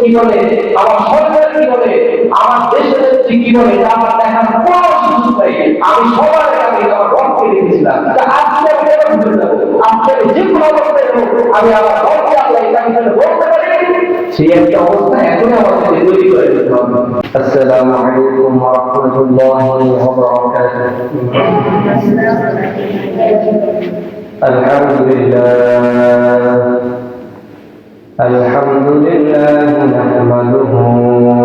কি বলে, আমার সরকার কি বলে, আমার দেশের কি বলে, এটা আমার দেখার কোনো সুযোগ নেই। আমি সবার আগে আমার রবকে দেখেছিলাম। আজকে আমি কেন ভুলে যাবো? আজকে যে কোনো অবস্থায় আমি আমার রবকে আল্লাহ এটা বলতে পারি, সেই একটা অবস্থা এখনই আমাদের তৈরি করে দিতে হবে। আসসালামু আলাইকুম ওয়া রাহমাতুল্লাহি ওয়া বারাকাতুহু। আলহামদুলিল্লাহ নাহমাদুহু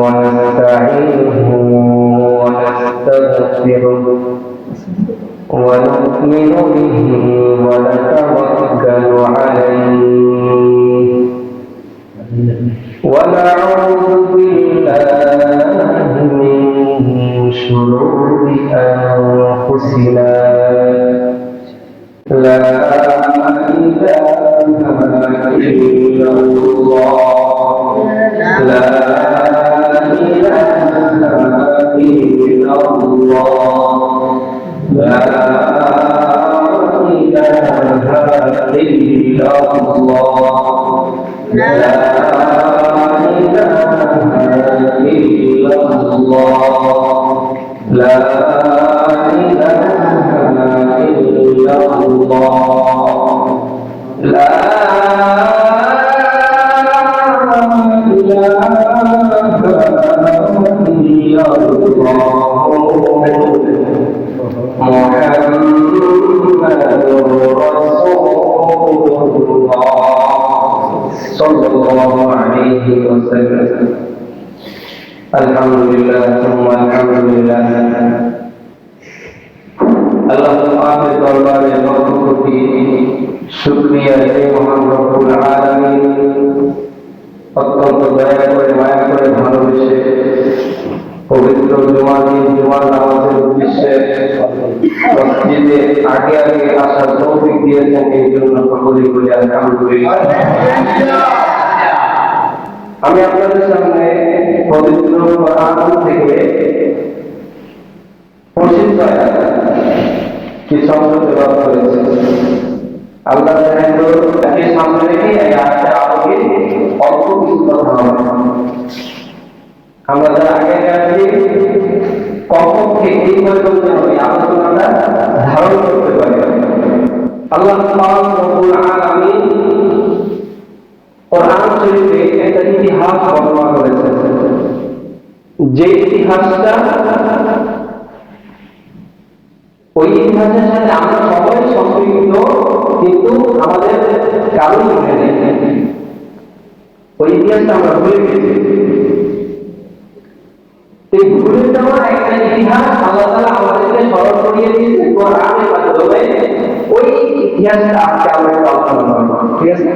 ওয়া নাস্তাঈনুহু ওয়া নাস্তাগফিরুহু ওয়া নু'মিনু বিহি ওয়া নাতাওয়াক্কালু আলাইহি ونعوذ بالله من شرور أنفسنا لا إله إلا الله لا إله إلا الله لا إله إلا الله لا لا إله إلا الله لا إله إلا الله محمد رسول الله صلى الله عليه وسلم আলহামদুলিল্লাহ সুম্মা আলহামদুলিল্লাহ। আল্লাহ পাকের দরবারে লক্ষ কোটি শুকরিয়া হে মহান রব্বুল আলামিন অত্যন্ত দয়া করে মায়া করে ভালোবেসে পবিত্র জুমার দিন জুমার নামাজের উদ্দেশ্যে মসজিদে আগে আগে আসার তৌফিক দিয়েছেন, এই জন্য সকলেই বলি আলহামদুলিল্লাহ। আমি আপনাদের সামনে পবিত্র কোরআন থেকে প্রসিদ্ধ কিছু অংশ তেলাওয়াত করেছি। আল্লাহ তাকে সামনে রেখে এই আয়াতের আলোকে অল্প কিছু কথা হবে। আমরা যারা আগে আছি কমপক্ষে এই পর্যন্ত এই আলোচনাটা ধারণ করতে পারি। আল্লাহ রব্বুল আলামিন কোরআন শরীফে একটা ইতিহাস বর্ণনা করেছেন, যে ইতিহাসটা ওই ইতিহাসের সাথে আমরা সবাই সম্পৃক্ত, কিন্তু আমাদের কারণ মনে নেই। ওই ইতিহাসটা আমরা ভুলে গেছি। এই ভুলে যাওয়া একটা ইতিহাস আল্লাহ তাআলা আমাদেরকে স্মরণ করিয়ে দিয়েছে কোরআনের মাধ্যমে। ওই ইতিহাসটা আজকে আমরা আলোচনা করব, ঠিক আছে?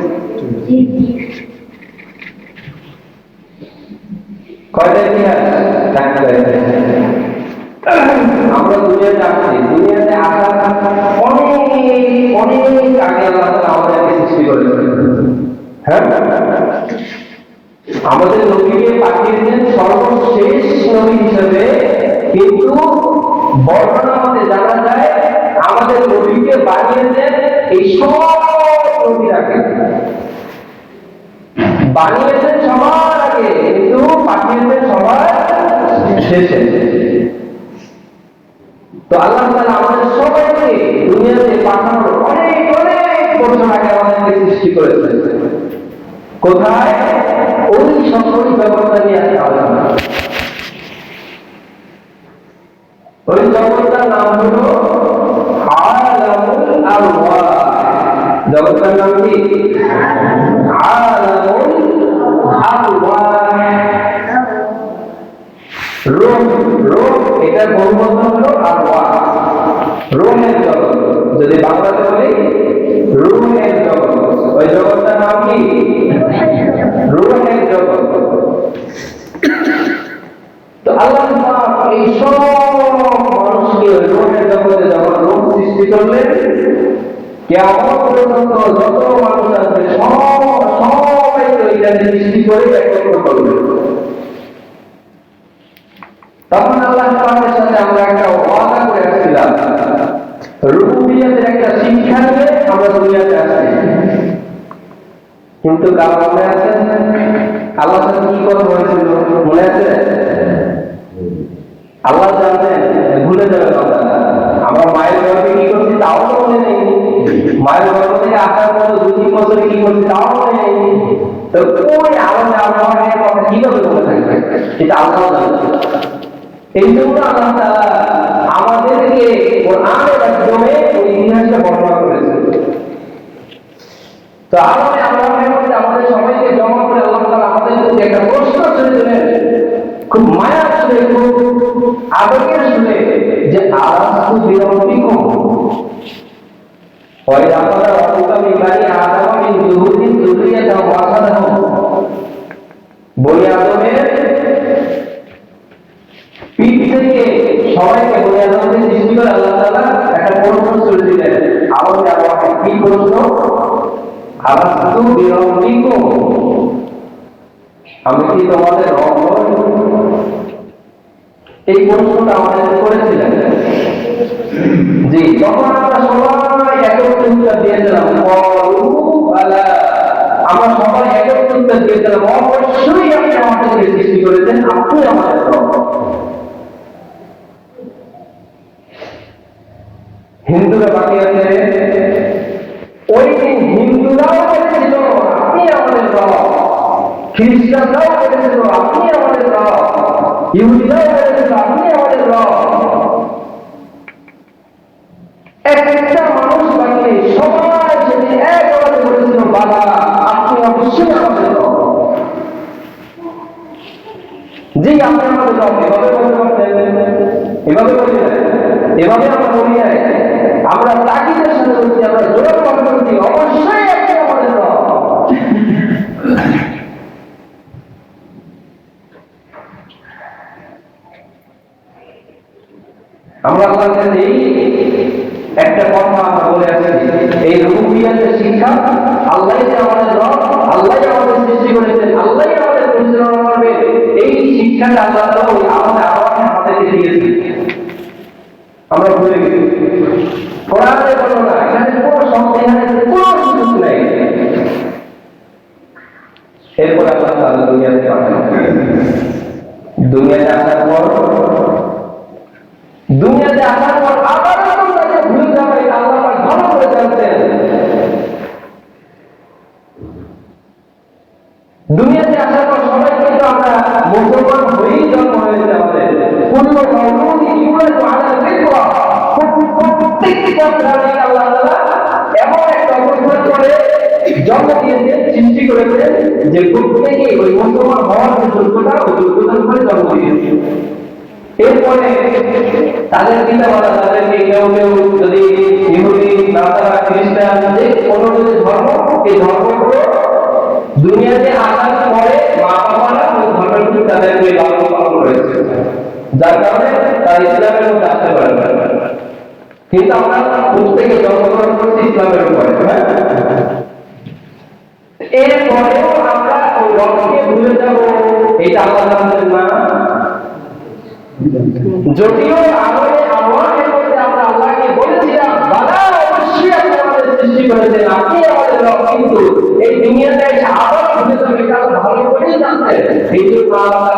কয়টা ইতিহাস? আমরা দুনিয়াতে আসছি, দুনিয়াতে আসার অনেক অনেক আগে আল্লাহ তাআলা আমাদেরকে সৃষ্টি করেছেন। হ্যাঁ, আমাদের নবীকে পাঠিয়েছেন সর্বশেষ নবী হিসেবে, কিন্তু বর্ণনা মতে জানা যায় আমাদের নবীকে বানিয়েছেন এই সব নবীর আগে, বানিয়েছেন সবার আগে, কিন্তু পাঠিয়েছেন সবার শেষে। তো আল্লাহ তাআলা আমাদের সবাইকে দুনিয়াতে পাঠানোর অনেক অনেক বছর আগে আমাদেরকে সৃষ্টি করেছেন। কোথায়? ওই সকল ব্যবস্থা নিয়ে আসতে হবে। ওই জগৎটার নাম হলো আলামুল আরওয়াহ। জগৎটার নাম কি? আলামুল আরওয়াহ। রূহ, রূহ এটা বহুবচন হলো আরওয়াহ, রূহের জগৎ। যদি বাংলাতে বলি রূহের জগৎ, ওই জগৎটার নাম কি? রূহের জগৎ। তো আল্লাহ পাক এই সব মানুষকে রূহের জগতে যখন রূহ সৃষ্টি করলেন, কিয়ামত পর্যন্ত যত মানুষ আছে সবাইকে ওইখানে সৃষ্টি করে একত্র করলেন। তখন আল্লাহ পাকের সাথে আমরা একটা ওয়াদা করে আসছিলাম, রুবুবিয়্যাতের একটা শিক্ষা নিয়ে আমরা দুনিয়াতে আসছি। কিন্তু কার মনে আছে? আল্লাহর সাথে কি কথা হয়েছিল মনে আছে? আল্লাহ জানতেন, ভুলে যাবে কথা। আমরা মায়ের গর্ভে কি করছি তাও তো মনে নেই, মায়ের গর্ভ থেকে আসার পর 2-3 বছরে কি করছি তাও মনে নেই। তো ওই আল্লাহ আল্লাহের কথা কিভাবে মনে থাকবে? এটা আল্লাহ জানেন। এই জন্য আল্লাহ তাআলা আমাদেরকে কোরআনের মাধ্যমে ওই ইতিহাসটা বর্ণনা করেছেন। তো আল্লাহের মধ্যে আমাদের সবাইকে জমা করে আল্লাহ তাআলা আমাদের প্রতি একটা প্রশ্ন ছুড়ে দিলেন, খুব মায়া ছুড়ে, খুব আবেগের ছুড়ে, যে আলাস্তু বিরব্বিকুম ওয়া ইযা আখাযা রাব্বুকা মিন বানি আদামা মিন যুহুরিহিম যুররিয়াতাহুম ওয়া আশহাদাহুম। বনি আদমের পিঠ থেকে সবাইকে, বনি আদমকে সৃষ্টি করে আল্লাহ তাআলা একটা প্রশ্ন ছুড়ে দিলেন। আমাদের আল্লাহকে কি প্রশ্ন? আলাস্তু বিরব্বিকুম, আমি কি তোমাদের রব নই? এই প্রশ্নটা আমাদের করেছিলেন। জি, তখন আমরা সবাই একত্রে উত্তর দিয়েছিলাম, আমরা সবাই একত্রে উত্তর দিয়েছিলাম, অবশ্যই আপনি আমাদেরকে সৃষ্টি করেছেন, আপনি আমাদের রব। হিন্দুরা বাকি আছে, ওই দিন হিন্দুরাও বলেছিল আপনি আমাদের রব, খ্রিস্টানরাও বলেছিল আপনি আমাদের রব, ইহুদিরাও বলেছিল আপনি আমাদের রব। একটা মানুষ বাকি সবাই সেদিন এক আওয়াজে বলেছিল, বাবা আপনি অবশ্যই আমাদের রব। জি, আপনি আমাদের রব। এভাবে বলতে পারতেন? এভাবে বলি না, এভাবে আমরা বলি না, আমরা তাকিদের সাথে বলছি, আমরা জোরে কথা বলছি, অবশ্যই আপনি আমাদের রব। আমরা আল্লাহর কাছে একটা কথা আমরা বলে আসছি, এই রুবুবিয়্যাতের শিক্ষা, আল্লাহই যে আমাদের রব, আল্লাহই আমাদের সৃষ্টি করেছেন, আল্লাহই আমাদের পরিচালনা করবে, এই শিক্ষাটা আল্লাহ তাআলা ওই আমাদেরকে দিয়েছেন। আমরা ভুলে গেছি। কোরআনে বলো না, এখানে কোনো সংবিধানের কোনো সুযোগ নেই। এরপর আল্লাহ তাআলা দুনিয়াতে পাঠান। দুনিয়াতে আসার পর আবার তাকে ভুলে যাবে, আল্লাহ পাক ভালো করে জানতেন। দুনিয়াতে আসার পর সবাই কিন্তু আমরা মুসলমান হয়েই জন্ম হয়েছে আমাদের। কুল্লু মাওলুদিন ইউলাদু আলা ফিতরা, প্রত্যেকটা প্রাণী আল্লাহ তাআলা এমন একটা অবস্থান করে জন্ম দিয়েছেন, সৃষ্টি করেছেন, যে প্রত্যেকে ওই মুসলমান হওয়ার যে যোগ্যতা, ওই যোগ্যতার উপরে জন্ম দিয়েছে। এরপরে তাদের পিতামাতা তাদেরকে কেউ কেউ যদি ইহুদি, নাসারা, খ্রিস্টান, যে কোনো যদি ধর্ম, এই ধর্মগুলো দুনিয়াতে আসার পরে মা বাবারা ওই ধর্মটি তাদেরকে লালন পালন করেছে, যার কারণে তারা ইসলামের মধ্যে আসতে পারে না। কিন্তু আমরা প্রত্যেকে জন্মগ্রহণ করছি ইসলামের উপরে। হ্যাঁ, এরপরেও আমরা ওই রবকে ভুলে যাব, এটা আল্লাহ জানতেন না। যদিও আমাদের মধ্যে আমরা আল্লাহকে বলেছিলাম, বাবা অবশ্যই আপনি আমাদের সৃষ্টি করেছেন, আপনি আমাদের রব, কিন্তু এই দুনিয়াতে এসে আবার ভুলে যাবে, এটা ভালো করেই জানতেন। এই জন্য আল্লাহ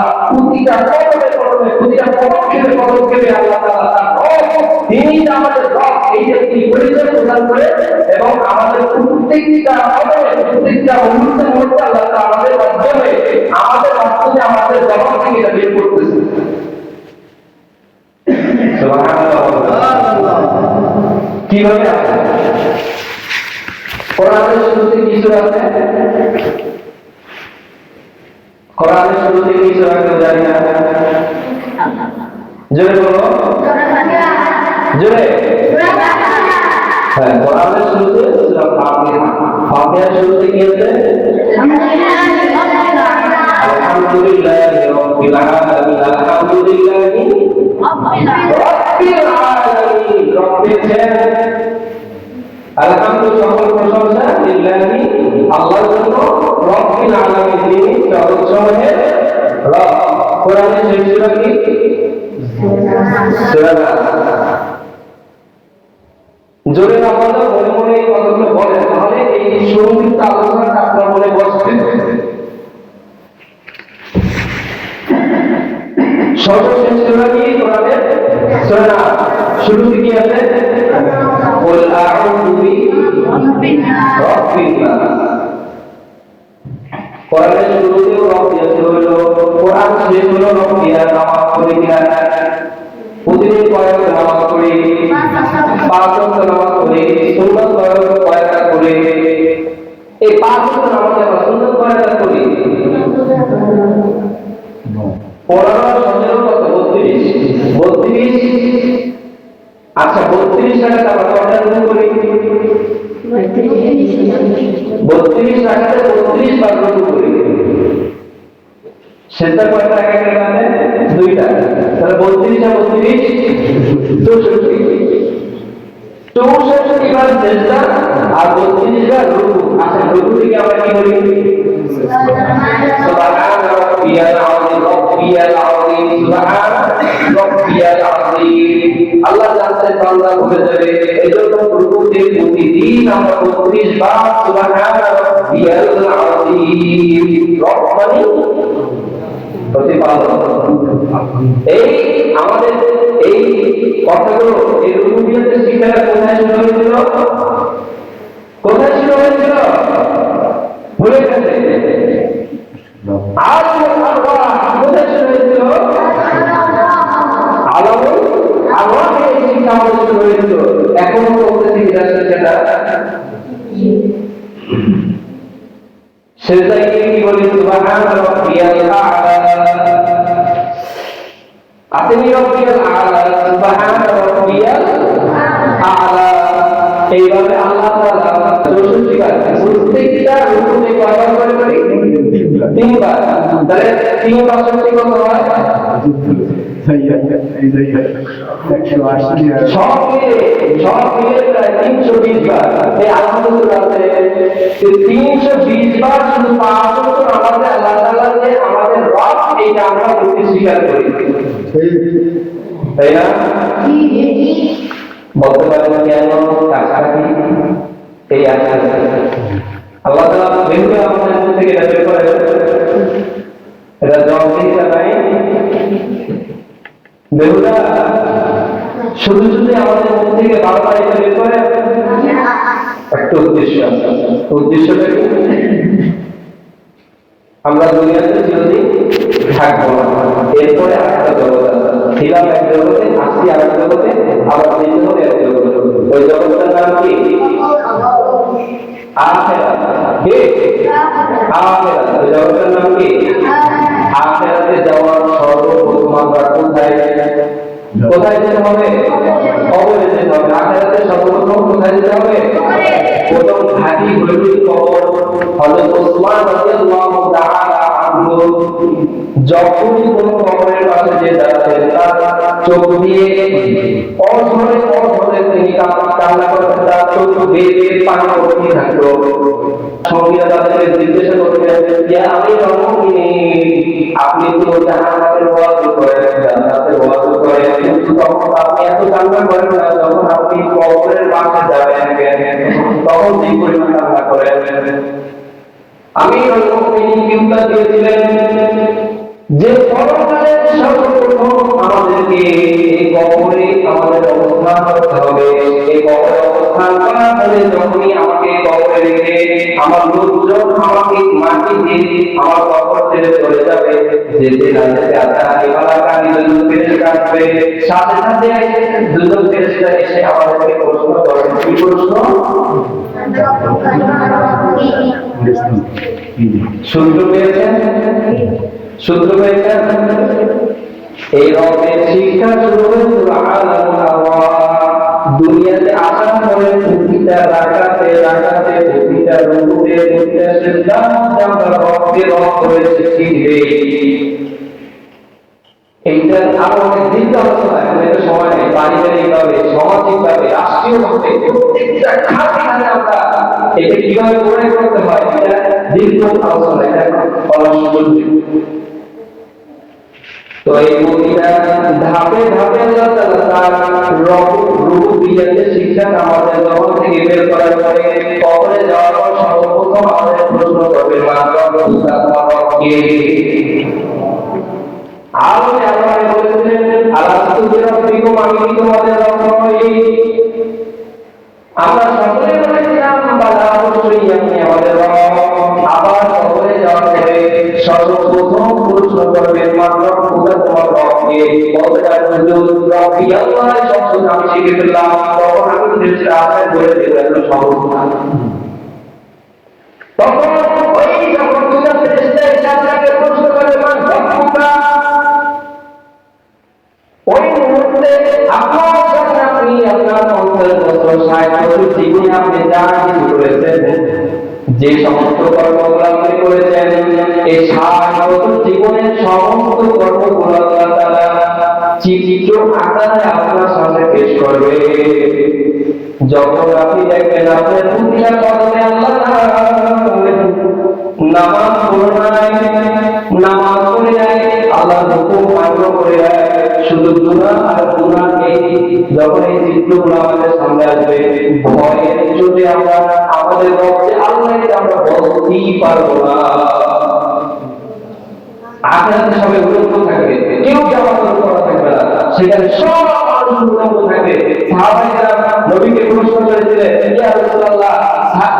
প্রতিটা পদক্ষেপে আল্লাহ তাআলা তার রব, তিনি আমাদের রব, এই যে তিনি পরিচয় প্রদান করে, এবং আমাদের প্রত্যেকটা মুহূর্তে আল্লাহ তাআলা আমাদের মাধ্যমে আমাদের জবাব থেকে এটা বের করতেছে। কিভাবে আছে? কোরআনের শুরুতে কি সূরা আছে? কোরআনের শুরুতে কি সূরা কেউ জানি না? জোরে বলো, জোরে। হ্যাঁ, কোরআনের শুরুতে সূরা ফাতিহা। ফাতিহার শুরুতে কি আছে? আলহামদুলিল্লাহি রাব্বিল আলামিন, আলহামদুলিল্লাহি রাব্বিল আলামিন। আলহামদুলিল্লাহ, সকল প্রশংসা লিল্লাহি, আল্লাহর জন্য, রাব্বিল আলামিন, তিনি জগৎসমূহের রব। কোরআনের শেষ সূরা কি? সূরা নাস। জোরে না বললে মনে মনে এই কথাগুলো বলেন, তাহলে এই সংক্ষিপ্ত আলোচনাটা আপনার মনে বসবে। সর্বশেষ সূরা কি কোরআনের? সূরা নাস। শুরুতে কি আছে? কুল আউযু বিরাব্বিন নাস। কোরআনের শুরুতেও রব দিয়া শুরু হলো, কোরআন শেষ হলো রব দিয়া। নামাজ পড়ি কিনা? প্রতিদিন কয়েক নামাজ পড়ি, 5 ওয়াক্ত নামাজ পড়ি, সুন্নাত কয়েকটা পড়ি। এই 5 ওয়াক্ত নামাজ আমরা সুন্নাত কয়েকটা পড়ি। 15 17 কত? 32। আচ্ছা 32 রাকাত আমরা কয়টা রুকু করি? 32 রাকাতে 32 বার রুকু করি। সেটা কয়টা রাকাতের কাছে? 2টা। তাহলে 32 আর 32 64 বার সেজদা আর 32 বার রুকু। আচ্ছা রুকু থেকে আমরা কি করি? সুবহান রাব্বিয়াল আযীম, রাব্বিয়াল আযীম, সুবহান রাব্বিয়াল আযীম। আল্লাহ জানতে বান্দা ভুলে যাবে, এজন্য রুকুতে প্রতিদিন আমরা 32 বার সুবহান রাব্বিয়াল আযীম। রব মানে প্রতিপালক। এই আমাদের এই কথাগুলো, এই রুকুবিয়াতে শিক্ষাটা কোথায় শুরু হয়েছিল? কোথায় শুরু হয়েছিল? ভুলে গেছে। আলামুল আরওয়াহ কোথায় শুরু হয়েছিল? আলামুল আরওয়াহে এই শিক্ষা আমাদের শুরু হয়েছিল। এখন বলতেছি সেটা সেজদায় গিয়ে কি বলি? সুবহান রাব্বিয়াল আ'লা। আসেনি রাব্বিয়াল আ'লা, সুবহান রাব্বিয়াল আ'লা। এইভাবে আল্লাহ তাআলা 64 বার, প্রত্যেকটা রুকুতে কয়বার করে করি? 3 বার। তাহলে 3 বার 64 কত হয়? সব মিলে প্রায় 320 বার। এই আলহামদুলিল্লাহ 320 বার শুধু 5 ওয়াক্ত নামাজে আল্লাহ তাআলা যে আমাদের রব, এইটা আমরা বলতে স্বীকার করি, তাই না? বলতে পারেন কেন? কাছাকাছি এই আছে আল্লাহ তাআলা ভেবে আমাদের মধ্যে থেকে এটা বের করে। এটা জবাবদিহিতা নাই। বেহুদা শুধু শুধু আমাদের মধ্যে থেকে বারবার এটা বের করে। একটা উদ্দেশ্য আছে। উদ্দেশ্যটা কি? আমরা দুনিয়াতে চিরদিন থাকবো না, এরপরে আরেকটা জগৎ আছে। ছিলাম এক জগতে, আসছি আরেক জগতে, আবার যেতে হবে এক জগতে। ওই জগৎটার নাম কি? আখিরাত। কি? আখিরাত। ওই জগৎটার নাম কি? আখিরাতে যাওয়ার সর্বপ্রথম আমরা কোথায় যেতে হবে? কবরে যেতে হবে। আখিরাতে সর্বপ্রথম কোথায় যেতে হবে? প্রথম ঘাঁটি হইল কবর। হযরত ওসমান রাদিয়াল্লাহু তাআলা আনহু যখনই কোন কবরের পাশে যে যাচ্ছেন, তার চোখ দিয়ে অঝরে তিনি কান্না করতেন, তার চোখ বেয়ে পানি পড়তে থাকলো। সঙ্গীরা তাদেরকে জিজ্ঞাসা করতেন, ইয়া আমিরুল মুমিনিন, আপনি তো জান্নাতের ওয়াদা করেন, জান্নাতের ওয়াদা করেন, কিন্তু তখন আপনি এত কান্না করেন না যখন আপনি কবরের পাশে যাবেন, তখন কি পরিমাণ কান্না করেন? আমিরুল মুমিনিন কি উত্তর দিয়েছিলেন যে পরকালে সর্বপ্রথম আমাদেরকে এই কবরে আমাদের অবস্থান করতে হবে। এই কবরে অবস্থান করার পরে যখনই আমাকে কবরে রেখে আমার লোকজন আমাকে মাটি দিয়ে আমার কবর ছেড়ে চলে যাবে, যেতে রাইতে আল্লাহ মালাকা দুজন ফেরেশতা আসবে, সাথে সাথে দুজন ফেরেশতা এসে আমাদেরকে প্রশ্ন করবে। কি প্রশ্ন? সূত্র পেয়েছেন? এই রবের শিক্ষা শুরু হয়েছিল আলামুল আরওয়াহ। দুনিয়াতে আসার পরে প্রতিটা রাকাতে প্রতিটা রুকুতে প্রতিটা সিজদাতে আমরা রবকে রব করেছি চিনবে। এইটার আরো অনেক দীর্ঘ আলোচনা, এখন এটা সময় নেই। পারিবারিকভাবে, সামাজিকভাবে, রাষ্ট্রীয়ভাবে প্রত্যেকটা খাতে আমরা এটা কিভাবে প্রয়োগ করতে হয়, এটা দীর্ঘ আলোচনা, এটা বলার সুযোগ নেই। তো এই প্রতিটা ধাপে ধাপে আল্লাহ তাআলা তার রুবুবিয়্যাতের শিক্ষা আমাদের জগৎ থেকে বের করার পরে কবরে যাওয়ার পর সর্বপ্রথম আমাদের প্রশ্ন করবে, তোমার রব কে? আল্লাহ আমি তোমাদের রব নই। আমরা সকলে বলেছিলাম বালা অবশ্যই আপনি আমাদের রব। আবার কবরে যাওয়ার পরে সর্বপ্রথম প্রশ্ন করবেন মাত্র খোদা তোমার রবকে। কতটা হুজুর রব্বি আল্লাহ শব্দ আমি শিখে ফেললাম, তখন আমি চেষ্টা আপনার বলে দেবো সহজ না। তখন ওই যখন দুটা ফেরেশতা ইসলামকে প্রশ্ন করে মান রব্বুকা, ওই মুহূর্তে আপনার যখন আপনি আপনার 50 বছর 60 বছর জীবনে আপনি যা কিছু করেছেন, যে সমস্ত কর্মগুলো আপনি করেছেন, এই 60 বছর জীবনের সমস্ত কর্মগুলো আল্লাহ তাআলা চিত্র আকারে আপনার সামনে পেশ করবে। যখন আপনি দেখবেন আপনার প্রতিটা কদমে আল্লাহ নামাজ পড়ে নাই, আল্লাহর হুকুম মান্য করে নাই, শুধু গুনাহ আর গুনাহ। যখন এই চিত্রগুলো আমাদের সামনে আসবে, ভয়ের চোটে আমরা আমাদের রবকে আল্লাহকে আমরা বলতেই পারবো না। আখিরাতে সবাই উন্নত থাকবে, কেউ জামাত করা থাকবে না, সেখানে সব মানুষ উন্নত থাকবে। সাহাবায়ে নবীকে প্রশ্ন করেছিলেন, ইয়া রাসূলুল্লাহ,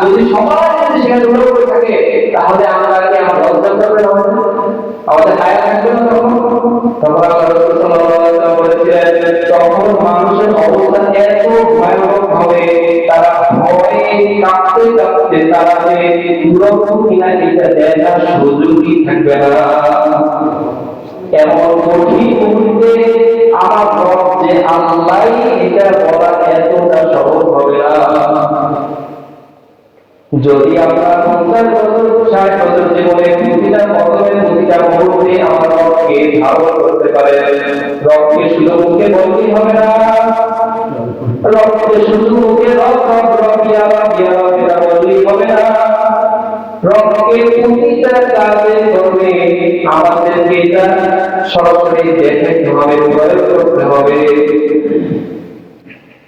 যদি সবাই যদি সেখানে উন্নত থাকে তাহলে আমরা কি আমরা লজ্জা করবে না? আমাদের হায়া থাকবে না? তখন আল্লাহ রাসূল সাল্লাল্লাহু আলাইহি ওয়াসাল্লাম বলেছিলেন, তখন মানুষের অবস্থা এত ভয়ানক হবে, তারা ভয়ে কাঁপতে কাঁপতে তারা যে পুরো কিনা এটা দেখার সুযোগই থাকবে না। এমন কঠিন মুহূর্তে আমার রব যে আল্লাহ, এটা বলা এতটা সহজ হবে না। যদি আমরা 50 বছর 60 বছর জীবনে প্রতিটা কদমে প্রতিটা মুহূর্তে আমার রবকে ধারণ করতে পারে, রবকে শুধু মুখে বলতেই হবে না, রবকে শুধু মুখে রব রবিয়া রবিয়া এটা বললেই হবে না, রবকে প্রতিটা কাজে করবে আমাদেরকে এটা সরাসরি দেখাতে হবে, প্রয়োগ করতে হবে।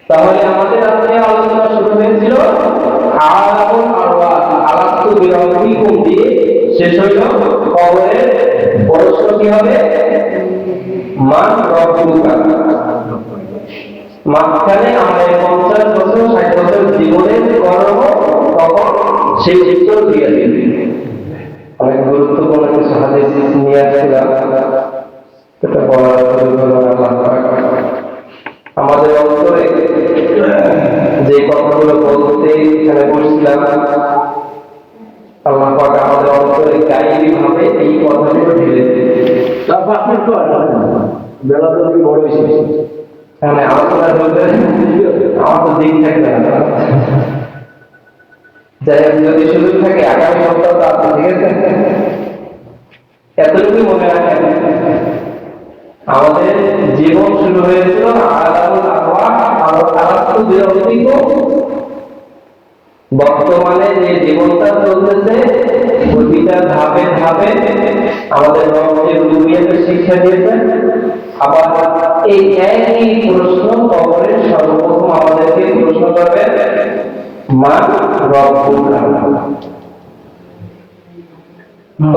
তাহলে আমাদের আজকে আলোচনা শুরু হয়েছিল আলাকুল আরওয়াহ, আলাকু বিরব্বিকুম দিয়ে শেষ হইল কবরের প্রশ্ন কি হবে, মান রব্বুকা। মাঝখানে আমরা 50 বছর 60 বছর জীবনের কর্ম, তখন সেই উত্তর দিয়ে দিবে। অনেক গুরুত্বপূর্ণ কিছু হাদিস নিয়ে আসছিলাম, এটা বলার আমাদের অন্তরে যে কথাগুলো বলতে এখানে বসছিলাম, আল্লাহ পাক আমাদের অন্তরে গায়েবী ভাবে এই কথাগুলো ঢেলে দিয়েছে। তারপর আপনি তো বেলা তো বড় বেশি এখানে আলোচনা বলতে আমার তো দিক থাকবে না। যাই হোক, যদি সুযোগ থাকে আগামী সপ্তাহ তো আপনি, ঠিক আছে, এতটুকুই মনে রাখেন আমাদের জীবন শুরু হয়েছিল আলাকুল আরওয়াহ আলাকু বিরব্বিকুম। বর্তমানে যে জীবনটা চলতেছে প্রতিটা ধাপে ধাপে আমাদের রবকে দুনিয়াতে শিক্ষা দিয়েছেন। আবার এই একই প্রশ্ন কবরের সর্বপ্রথম আমাদেরকে প্রশ্ন করবে, মান রব্বুকা।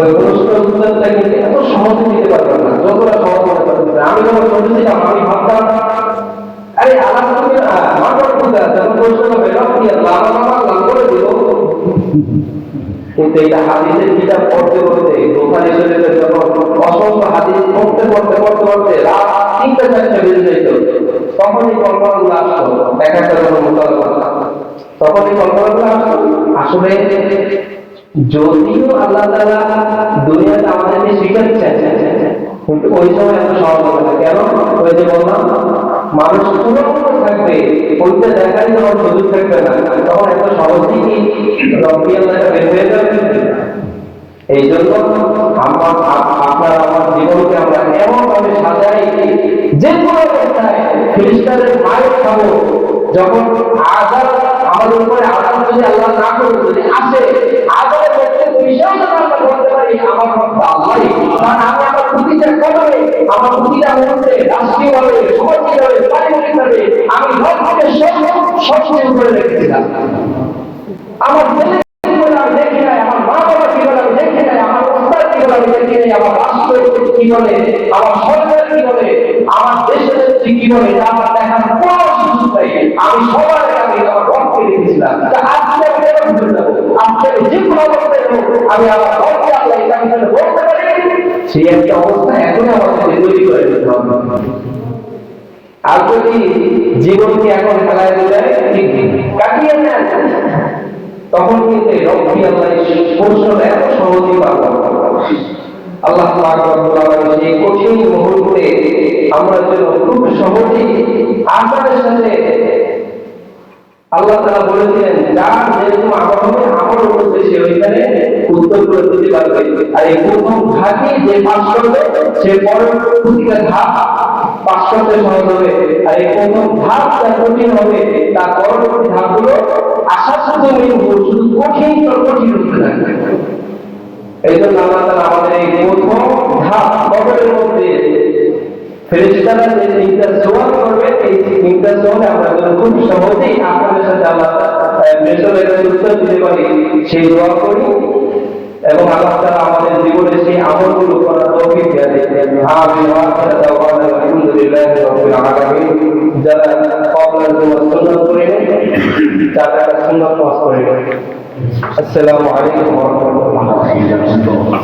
ওই প্রশ্নের উত্তরটা কিন্তু এত সহজে দিতে পারবেন না, যতটা সহজ মনে করতেছে। আমি যখন শুনেছিলাম আমি ভাবতাম, আরে আলহামদুলিল্লাহ মান রব্বুকা, যখন প্রশ্ন হবে রব্বি আল্লাহ নাম করে দিল। কিন্তু এটা হাদিসের কিতাব পড়তে পড়তে বুখারী শরীফের যখন অসংখ্য হাদিস পড়তে পড়তে পড়তে পড়তে রাত 3টা 4টা বেজে যেত, তখনই কল্পনাগুলো আসতো, এক একটা কোনো মোতাবেক তখনই কল্পনাগুলো আসতো। আসলে যদিও আল্লাহ তাআলা দুনিয়াতে আমাদেরকে শিখাচ্ছেন, কিন্তু ওই সময় এত সহজ হবে না। কেন? ওই যে বললাম, মানুষ পুরোপুরি থাকবে, ওইটা দেখারই যখন সুযোগ থাকবে না, তখন এত সহজেই কি রব্বি আল্লাহটা বের হয়ে যাবে। এই জন্য আপনার আমার জীবনকে আমরা এমন ভাবে সাজাই, যে কোনো অবস্থায় ফেরেশতাদের মায়ের খাবো, যখন আযাব আমাদের উপরে আযাব যদি আল্লাহ না করে যদি আসে, আযাবের ব্যক্তিগত বিষয় যখন আমরা বলতে পারি আমার রব আল্লাহই, কারণ আমি আমার প্রতিটা কদমে আমার প্রতিটা মুহূর্তে রাষ্ট্রীয়ভাবে সামাজিকভাবে পারিবারিকভাবে আমি রবকে সব কিছু করে রেখেছিলাম। আমার ছেলে আমি দেখি নাই, আমার মা বাবা কি বলে আমি দেখি নাই, আমার উস্তাদ কি বলে আমি দেখি নাই, আমার রাষ্ট্র কি বলে, আমার সরকার কি বলে, আমার দেশের কি বলে, এটা আমার আমি আমার রবকে আল্লাহ এটা হিসেবে বলতে পারি, সেই একটা অবস্থা এখনই আমাদের তৈরি করে দিতে হবে। আর যদি জীবনকে এখন খেলায় দিলে কাটিয়ে নেন, তখন কিন্তু রব্বি আল্লাহ প্রশ্ন এত সহজেই পাবো। আল্লাহ পাক রব্বুল আলামিন এই কঠিন মুহূর্তে আমরা যেন খুব সহজেই আপনাদের সাথে আল্লাহ তাআলা বলেছিলেন যার যেরকম আমল হবে আমল অনুযায়ী সে ওইখানে উত্তর করে দিতে পারবে। আর এই প্রথম ঘাটে যে পাস করবে সে পরবর্তীটা ধাপ পাস করতে সহজ হবে। আর এই প্রথম ধাপ যা কঠিন হবে তার পরবর্তী ধাপগুলো আশা শুধু শুধু কঠিন কঠিন হতে থাকবে। এই জন্য আল্লাহ তাআলা আমাদের এই প্রথম ধাপ কবরের মধ্যে ফেরেশতারা যে তিনটা সওয়াল করবে, এই তিনটা সওয়ালে আমরা যেন খুব সহজেই আপনাদের সাথে আল্লাহ মেসলের উত্তর দিতে পারি সেই দোয়া করি, এবং আল্লাহ তাআলা আমাদের জীবনে সেই আমলগুলো করার তৌফিক দেন। আমিন। আলহামদুলিল্লাহি রাব্বিল আলামিন। যারা কবরের দোয়া সুন্নাত করেন তারা সুন্নাত পাস করেন। আসসালামু আলাইকুম ওয়া রাহমাতুল্লাহ।